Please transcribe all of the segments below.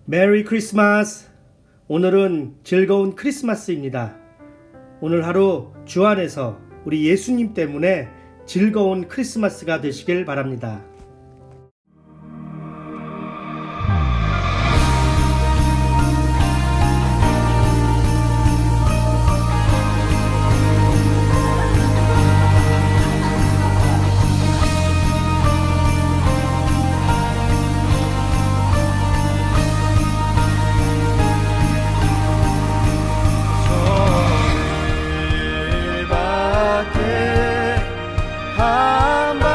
메리 크리스마스! 오늘은 즐거운 크리스마스입니다. 오늘 하루 주 안에서 우리 예수님 때문에 즐거운 크리스마스가 되시길 바랍니다. 한밤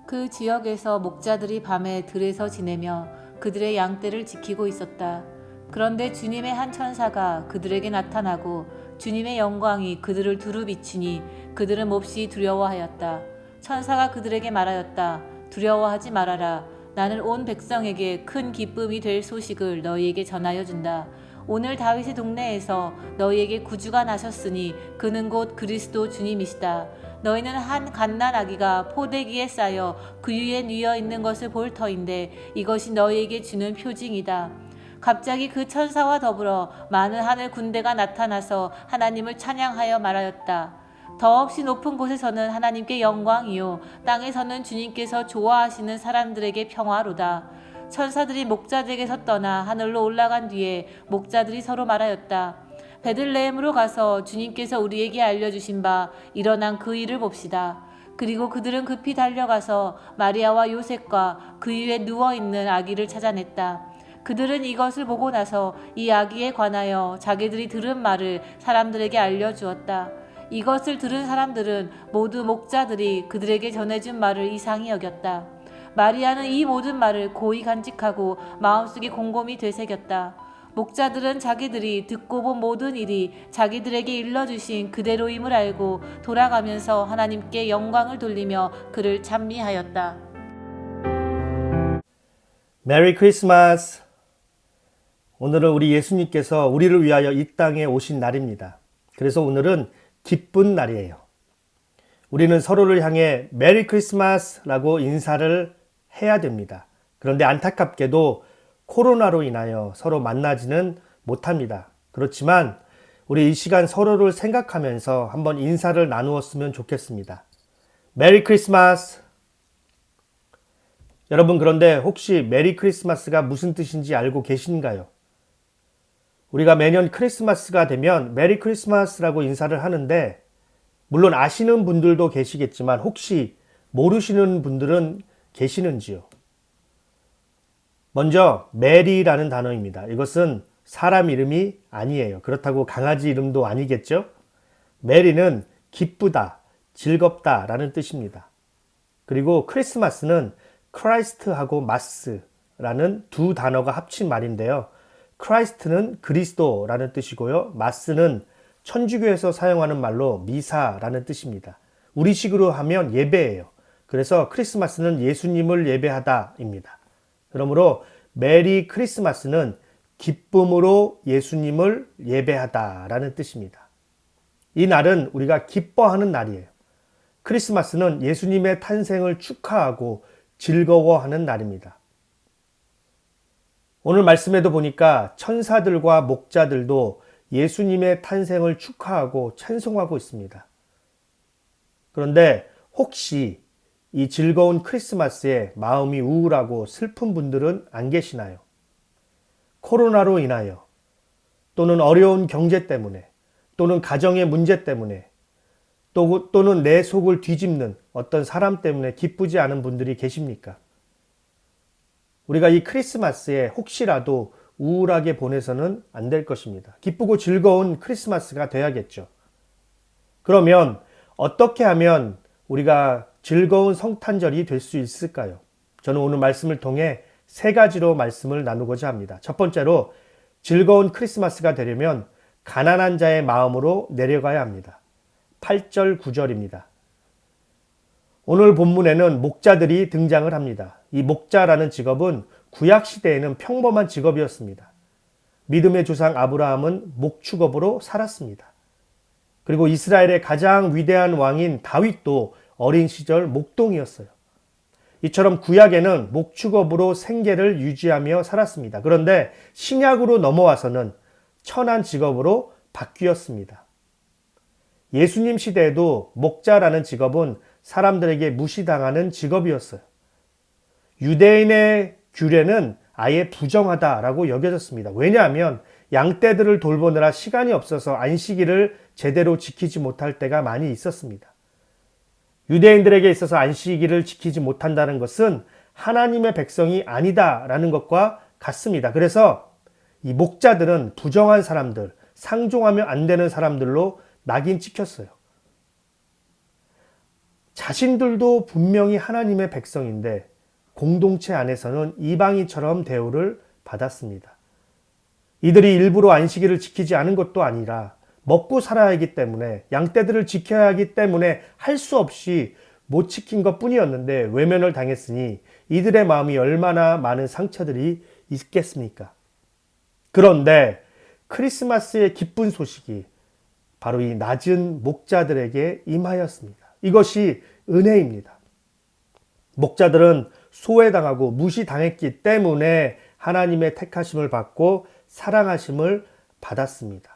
그 지역에서 목자들이 밤에 들에서 지내며 그들의 양떼를 지키고 있었다. 그런데 주님의 한 천사가 그들에게 나타나고 주님의 영광이 그들을 두루 비추니 그들은 몹시 두려워하였다. 천사가 그들에게 말하였다. 두려워하지 말아라. 나는 온 백성에게 큰 기쁨이 될 소식을 너희에게 전하여 준다. 오늘 다윗의 동네에서 너희에게 구주가 나셨으니 그는 곧 그리스도 주님이시다. 너희는 한 갓난 아기가 포대기에 쌓여 그 위에 뉘어 있는 것을 볼 터인데 이것이 너희에게 주는 표징이다. 갑자기 그 천사와 더불어 많은 하늘 군대가 나타나서 하나님을 찬양하여 말하였다. 더없이 높은 곳에서는 하나님께 영광이요 땅에서는 주님께서 좋아하시는 사람들에게 평화로다. 천사들이 목자들에게서 떠나 하늘로 올라간 뒤에 목자들이 서로 말하였다. 베들레헴으로 가서 주님께서 우리에게 알려주신 바 일어난 그 일을 봅시다. 그리고 그들은 급히 달려가서 마리아와 요셉과 그 위에 누워있는 아기를 찾아냈다. 그들은 이것을 보고 나서 이 아기에 관하여 자기들이 들은 말을 사람들에게 알려주었다. 이것을 들은 사람들은 모두 목자들이 그들에게 전해준 말을 이상히 여겼다. 마리아는 이 모든 말을 고이 간직하고 마음속에 곰곰이 되새겼다. 목자들은 자기들이 듣고 본 모든 일이 자기들에게 일러주신 그대로임을 알고 돌아가면서 하나님께 영광을 돌리며 그를 찬미하였다. 메리 크리스마스! 오늘은 우리 예수님께서 우리를 위하여 이 땅에 오신 날입니다. 그래서 오늘은 기쁜 날이에요. 우리는 서로를 향해 메리 크리스마스라고 인사를 해야 됩니다. 그런데 안타깝게도 코로나로 인하여 서로 만나지는 못합니다. 그렇지만 우리 이 시간 서로를 생각하면서 한번 인사를 나누었으면 좋겠습니다. 메리 크리스마스! 여러분, 그런데 혹시 메리 크리스마스가 무슨 뜻인지 알고 계신가요? 우리가 매년 크리스마스가 되면 메리 크리스마스라고 인사를 하는데 물론 아시는 분들도 계시겠지만 혹시 모르시는 분들은 계시는지요? 먼저 메리라는 단어입니다. 이것은 사람 이름이 아니에요. 그렇다고 강아지 이름도 아니겠죠? 메리는 기쁘다, 즐겁다 라는 뜻입니다. 그리고 크리스마스는 크라이스트하고 마스라는 두 단어가 합친 말인데요. 크라이스트는 그리스도라는 뜻이고요. 마스는 천주교에서 사용하는 말로 미사라는 뜻입니다. 우리식으로 하면 예배예요. 그래서 크리스마스는 예수님을 예배하다입니다. 그러므로 메리 크리스마스는 기쁨으로 예수님을 예배하다라는 뜻입니다. 이 날은 우리가 기뻐하는 날이에요. 크리스마스는 예수님의 탄생을 축하하고 즐거워하는 날입니다. 오늘 말씀에도 보니까 천사들과 목자들도 예수님의 탄생을 축하하고 찬송하고 있습니다. 그런데 혹시 이 즐거운 크리스마스에 마음이 우울하고 슬픈 분들은 안 계시나요? 코로나로 인하여 또는 어려운 경제 때문에 또는 가정의 문제 때문에 또는 내 속을 뒤집는 어떤 사람 때문에 기쁘지 않은 분들이 계십니까? 우리가 이 크리스마스에 혹시라도 우울하게 보내서는 안 될 것입니다. 기쁘고 즐거운 크리스마스가 돼야겠죠. 그러면 어떻게 하면 우리가 즐거운 성탄절이 될 수 있을까요? 저는 오늘 말씀을 통해 세 가지로 말씀을 나누고자 합니다. 첫 번째로 즐거운 크리스마스가 되려면 가난한 자의 마음으로 내려가야 합니다. 8절, 9절입니다. 오늘 본문에는 목자들이 등장을 합니다. 이 목자라는 직업은 구약시대에는 평범한 직업이었습니다. 믿음의 조상 아브라함은 목축업으로 살았습니다. 그리고 이스라엘의 가장 위대한 왕인 다윗도 어린 시절 목동이었어요. 이처럼 구약에는 목축업으로 생계를 유지하며 살았습니다. 그런데 신약으로 넘어와서는 천한 직업으로 바뀌었습니다. 예수님 시대에도 목자라는 직업은 사람들에게 무시당하는 직업이었어요. 유대인의 규례는 아예 부정하다라고 여겨졌습니다. 왜냐하면 양떼들을 돌보느라 시간이 없어서 안식일을 제대로 지키지 못할 때가 많이 있었습니다. 유대인들에게 있어서 안식일을 지키지 못한다는 것은 하나님의 백성이 아니다라는 것과 같습니다. 그래서 이 목자들은 부정한 사람들, 상종하면 안 되는 사람들로 낙인 찍혔어요. 자신들도 분명히 하나님의 백성인데 공동체 안에서는 이방인처럼 대우를 받았습니다. 이들이 일부러 안식일을 지키지 않은 것도 아니라 먹고 살아야 하기 때문에 양떼들을 지켜야 하기 때문에 할 수 없이 못 지킨 것 뿐이었는데 외면을 당했으니 이들의 마음이 얼마나 많은 상처들이 있겠습니까? 그런데 크리스마스의 기쁜 소식이 바로 이 낮은 목자들에게 임하였습니다. 이것이 은혜입니다. 목자들은 소외당하고 무시당했기 때문에 하나님의 택하심을 받고 사랑하심을 받았습니다.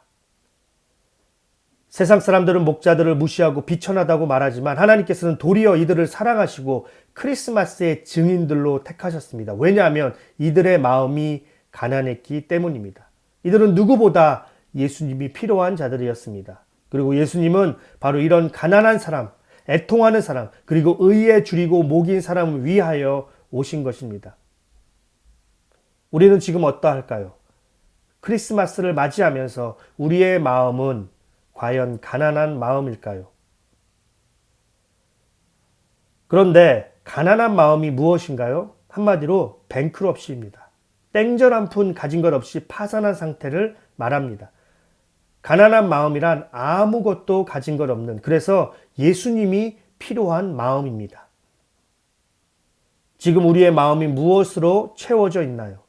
세상 사람들은 목자들을 무시하고 비천하다고 말하지만 하나님께서는 도리어 이들을 사랑하시고 크리스마스의 증인들로 택하셨습니다. 왜냐하면 이들의 마음이 가난했기 때문입니다. 이들은 누구보다 예수님이 필요한 자들이었습니다. 그리고 예수님은 바로 이런 가난한 사람, 애통하는 사람, 그리고 의에 줄이고 목인 사람을 위하여 오신 것입니다. 우리는 지금 어떠할까요? 크리스마스를 맞이하면서 우리의 마음은 과연 가난한 마음일까요? 그런데 가난한 마음이 무엇인가요? 한마디로 뱅크럽시입니다. 땡전 한 푼 가진 것 없이 파산한 상태를 말합니다. 가난한 마음이란 아무것도 가진 것 없는, 그래서 예수님이 필요한 마음입니다. 지금 우리의 마음이 무엇으로 채워져 있나요?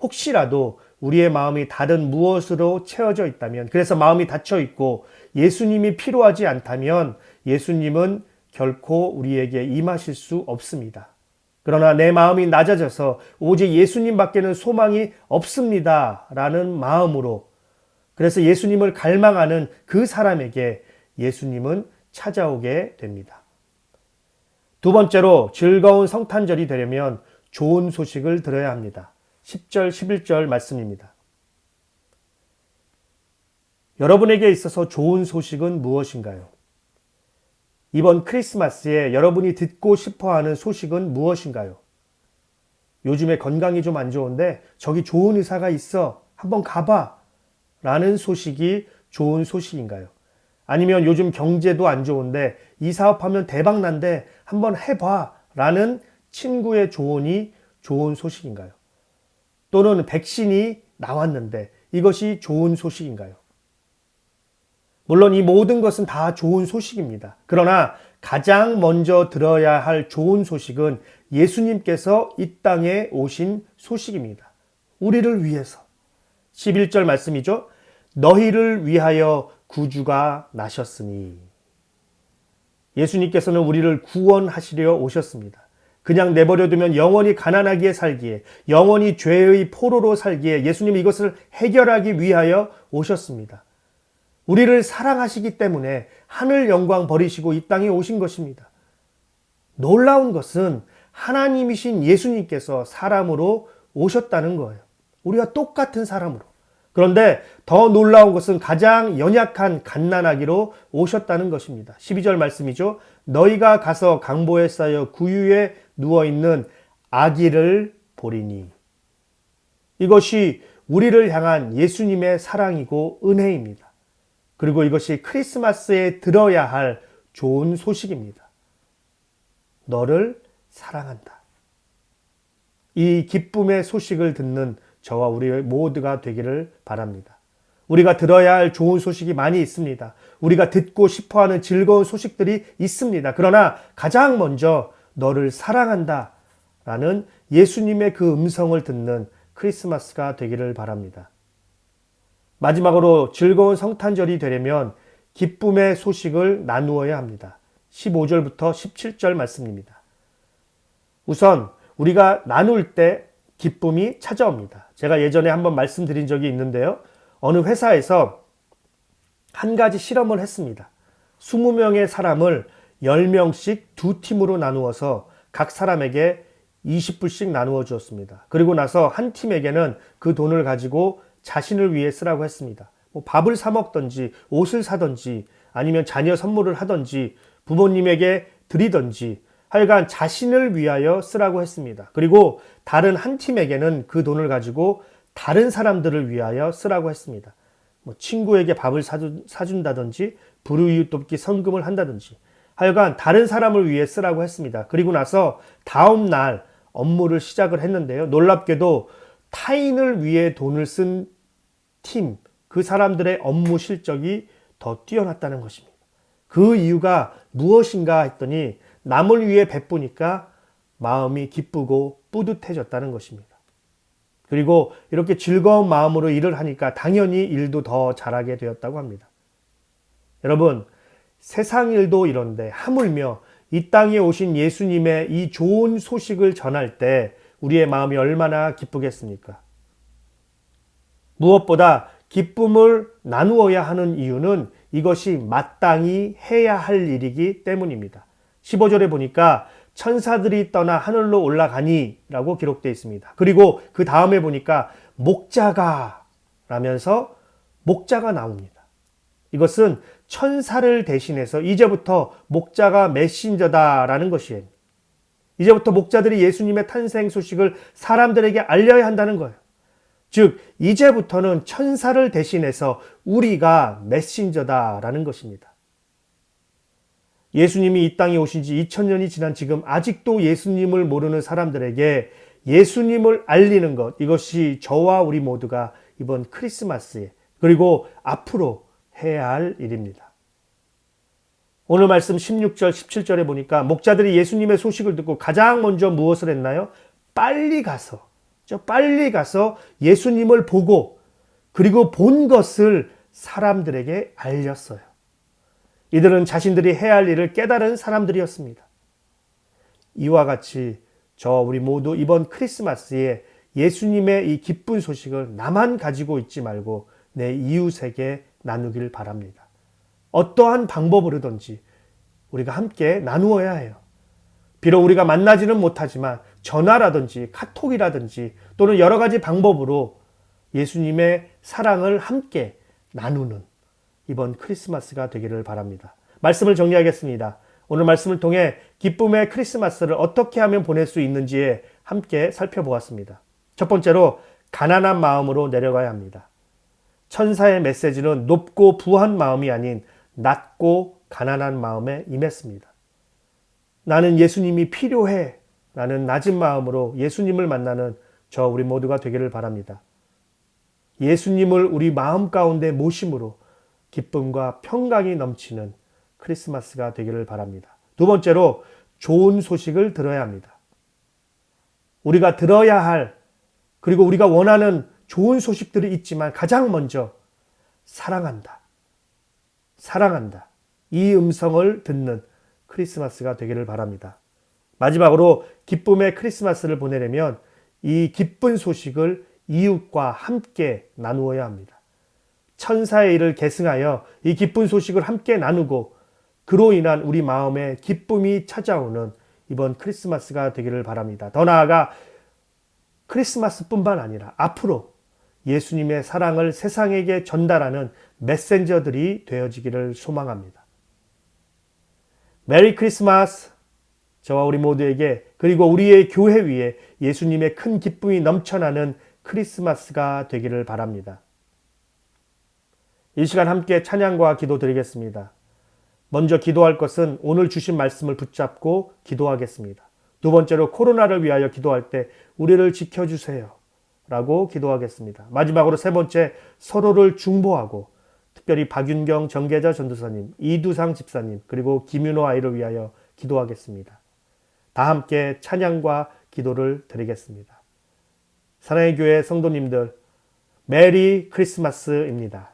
혹시라도 우리의 마음이 다른 무엇으로 채워져 있다면, 그래서 마음이 닫혀 있고 예수님이 필요하지 않다면 예수님은 결코 우리에게 임하실 수 없습니다. 그러나 내 마음이 낮아져서 오직 예수님밖에는 소망이 없습니다 라는 마음으로, 그래서 예수님을 갈망하는 그 사람에게 예수님은 찾아오게 됩니다. 두 번째로 즐거운 성탄절이 되려면 좋은 소식을 들어야 합니다. 10절, 11절 말씀입니다. 여러분에게 있어서 좋은 소식은 무엇인가요? 이번 크리스마스에 여러분이 듣고 싶어하는 소식은 무엇인가요? 요즘에 건강이 좀 안 좋은데 저기 좋은 의사가 있어. 한번 가봐. 라는 소식이 좋은 소식인가요? 아니면 요즘 경제도 안 좋은데 이 사업하면 대박 난대. 한번 해봐. 라는 친구의 조언이 좋은 소식인가요? 또는 백신이 나왔는데 이것이 좋은 소식인가요? 물론 이 모든 것은 다 좋은 소식입니다. 그러나 가장 먼저 들어야 할 좋은 소식은 예수님께서 이 땅에 오신 소식입니다. 우리를 위해서. 11절 말씀이죠. 너희를 위하여 구주가 나셨으니. 예수님께서는 우리를 구원하시려 오셨습니다. 그냥 내버려두면 영원히 가난하기에 살기에, 영원히 죄의 포로로 살기에 예수님이 이것을 해결하기 위하여 오셨습니다. 우리를 사랑하시기 때문에 하늘 영광 버리시고 이 땅에 오신 것입니다. 놀라운 것은 하나님이신 예수님께서 사람으로 오셨다는 거예요. 우리와 똑같은 사람으로. 그런데 더 놀라운 것은 가장 연약한 갓난아기로 오셨다는 것입니다. 12절 말씀이죠. 너희가 가서 강보에 쌓여 구유에 누워있는 아기를 보리니. 이것이 우리를 향한 예수님의 사랑이고 은혜입니다. 그리고 이것이 크리스마스에 들어야 할 좋은 소식입니다. 너를 사랑한다. 이 기쁨의 소식을 듣는 저와 우리 모두가 되기를 바랍니다. 우리가 들어야 할 좋은 소식이 많이 있습니다. 우리가 듣고 싶어하는 즐거운 소식들이 있습니다. 그러나 가장 먼저 너를 사랑한다 라는 예수님의 그 음성을 듣는 크리스마스가 되기를 바랍니다. 마지막으로 즐거운 성탄절이 되려면 기쁨의 소식을 나누어야 합니다. 15절부터 17절 말씀입니다. 우선 우리가 나눌 때 기쁨이 찾아옵니다. 제가 예전에 한번 말씀드린 적이 있는데요. 어느 회사에서 한 가지 실험을 했습니다. 20명의 사람을 10명씩 두 팀으로 나누어서 각 사람에게 20불씩 나누어 주었습니다. 그리고 나서 한 팀에게는 그 돈을 가지고 자신을 위해 쓰라고 했습니다. 밥을 사 먹든지 옷을 사든지 아니면 자녀 선물을 하든지 부모님에게 드리든지 하여간 자신을 위하여 쓰라고 했습니다. 그리고 다른 한 팀에게는 그 돈을 가지고 다른 사람들을 위하여 쓰라고 했습니다. 친구에게 밥을 사준다든지 불우이웃 돕기 헌금을 한다든지 하여간 다른 사람을 위해 쓰라고 했습니다. 그리고 나서 다음 날 업무를 시작을 했는데요. 놀랍게도 타인을 위해 돈을 쓴 팀, 그 사람들의 업무 실적이 더 뛰어났다는 것입니다. 그 이유가 무엇인가 했더니 남을 위해 베푸니까 마음이 기쁘고 뿌듯해졌다는 것입니다. 그리고 이렇게 즐거운 마음으로 일을 하니까 당연히 일도 더 잘하게 되었다고 합니다. 여러분, 세상 일도 이런데 하물며 이 땅에 오신 예수님의 이 좋은 소식을 전할 때 우리의 마음이 얼마나 기쁘겠습니까? 무엇보다 기쁨을 나누어야 하는 이유는 이것이 마땅히 해야 할 일이기 때문입니다. 15절에 보니까 천사들이 떠나 하늘로 올라가니 라고 기록되어 있습니다. 그리고 그 다음에 보니까 목자가 라면서 목자가 나옵니다. 이것은 천사를 대신해서 이제부터 목자가 메신저다라는 것이에요. 이제부터 목자들이 예수님의 탄생 소식을 사람들에게 알려야 한다는 거예요. 즉 이제부터는 천사를 대신해서 우리가 메신저다라는 것입니다. 예수님이 이 땅에 오신 지 2000년이 지난 지금 아직도 예수님을 모르는 사람들에게 예수님을 알리는 것, 이것이 저와 우리 모두가 이번 크리스마스에 그리고 앞으로 해야 할 일입니다. 오늘 말씀 16절, 17절에 보니까 목자들이 예수님의 소식을 듣고 가장 먼저 무엇을 했나요? 빨리 가서 예수님을 보고 그리고 본 것을 사람들에게 알렸어요. 이들은 자신들이 해야 할 일을 깨달은 사람들이었습니다. 이와 같이 우리 모두 이번 크리스마스에 예수님의 이 기쁜 소식을 나만 가지고 있지 말고 내 이웃에게 나누길 바랍니다. 어떠한 방법으로든지 우리가 함께 나누어야 해요. 비록 우리가 만나지는 못하지만 전화라든지 카톡이라든지 또는 여러 가지 방법으로 예수님의 사랑을 함께 나누는 이번 크리스마스가 되기를 바랍니다. 말씀을 정리하겠습니다. 오늘 말씀을 통해 기쁨의 크리스마스를 어떻게 하면 보낼 수 있는지에 함께 살펴보았습니다. 첫 번째로 가난한 마음으로 내려가야 합니다. 천사의 메시지는 높고 부한 마음이 아닌 낮고 가난한 마음에 임했습니다. 나는 예수님이 필요해 라는 낮은 마음으로 예수님을 만나는 우리 모두가 되기를 바랍니다. 예수님을 우리 마음 가운데 모심으로 기쁨과 평강이 넘치는 크리스마스가 되기를 바랍니다. 두 번째로 좋은 소식을 들어야 합니다. 우리가 들어야 할 그리고 우리가 원하는 좋은 소식들이 있지만 가장 먼저 사랑한다. 이 음성을 듣는 크리스마스가 되기를 바랍니다. 마지막으로 기쁨의 크리스마스를 보내려면 이 기쁜 소식을 이웃과 함께 나누어야 합니다. 천사의 일을 계승하여 이 기쁜 소식을 함께 나누고 그로 인한 우리 마음에 기쁨이 찾아오는 이번 크리스마스가 되기를 바랍니다. 더 나아가 크리스마스뿐만 아니라 앞으로 예수님의 사랑을 세상에게 전달하는 메신저들이 되어지기를 소망합니다. 메리 크리스마스! 저와 우리 모두에게 그리고 우리의 교회 위에 예수님의 큰 기쁨이 넘쳐나는 크리스마스가 되기를 바랍니다. 이 시간 함께 찬양과 기도 드리겠습니다. 먼저 기도할 것은 오늘 주신 말씀을 붙잡고 기도하겠습니다. 두 번째로 코로나를 위하여 기도할 때 우리를 지켜주세요 라고 기도하겠습니다. 마지막으로 세 번째 서로를 중보하고 특별히 박윤경 정계자 전도사님, 이두상 집사님 그리고 김윤호 아이를 위하여 기도하겠습니다. 다 함께 찬양과 기도를 드리겠습니다. 사랑의 교회 성도님들 메리 크리스마스입니다.